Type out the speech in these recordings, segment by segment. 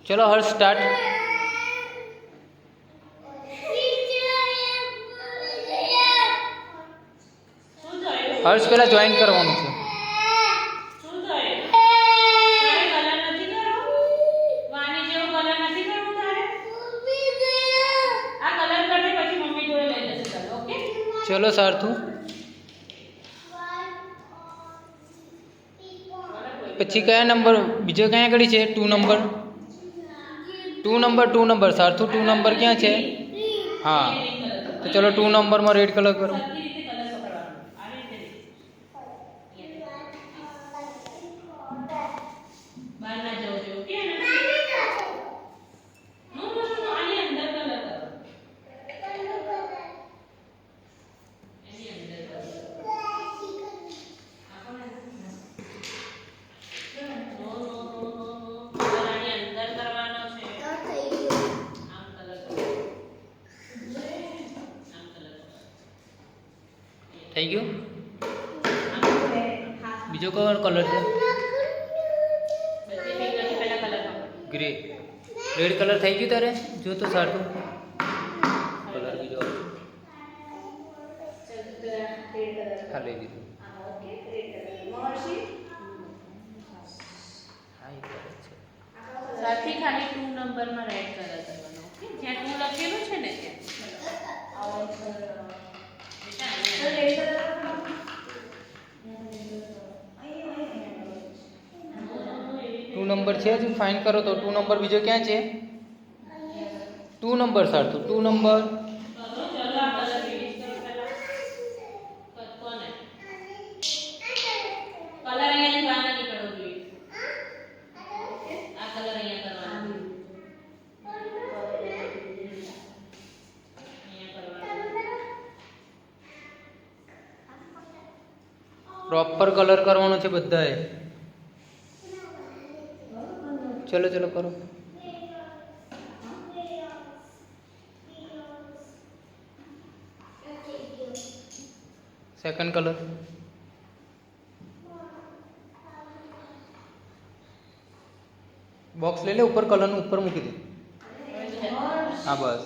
चलो हर्ष स्टार्ट। हर्ष पहला ज्वाइन करवानुं छे। चलो सार्थू पछी क्या नंबर बीजो क्या कड़ी है? 2 नंबर 2 नंबर सार्थू 2 नंबर क्या है? हाँ तो चलो 2 नंबर में रेड कलर करो। थी गयो बीजो कलर है ग्रे रेड कलर थी गयो तारे जो तो सारू कलर बीजो खाली दीधुं साथी खाली 2 नंबर में राइट कलर करवानो ओके ज्યાં 2 લખેલું છે ને ત્યાં 2 नंबर है जो फाइन करो तो 2 नंबर बीजो क्या है? 2 नंबर सार्थू 2 नंबर प्रॉपर कलर करवानो छे बधाए। चलो चलो करो। सेकंड कलर बॉक्स ले ले ऊपर कलर नु ऊपर मूकी दे। हाँ बस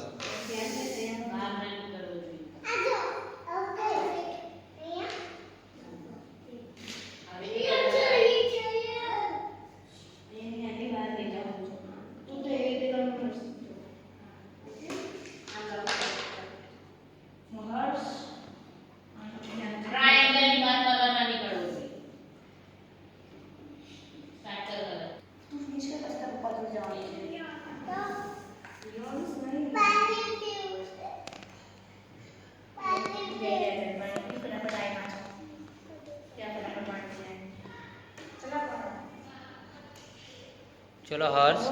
चलो हर्ष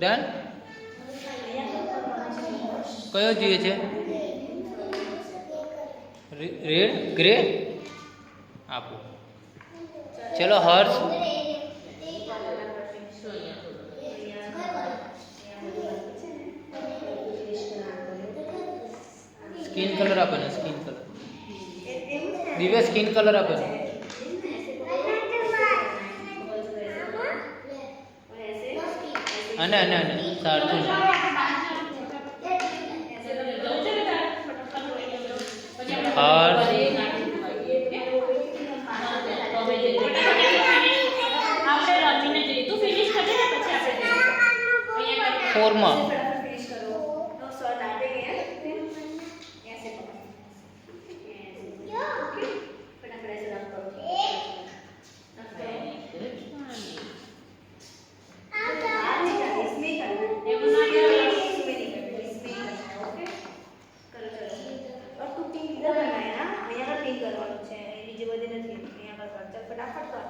डन कयो જોઈએ છે? रेड ग्रे आपो। चलो हर्ष स्किन कलर आपने skin colour Divya skin colour आपने अने अने अने सार्थू हर्ष 4 માં નહીં કરવાનું છે, બીજી બધી નથી. અહીંયા આગળ કર. ચાલ ફટાફટ કર.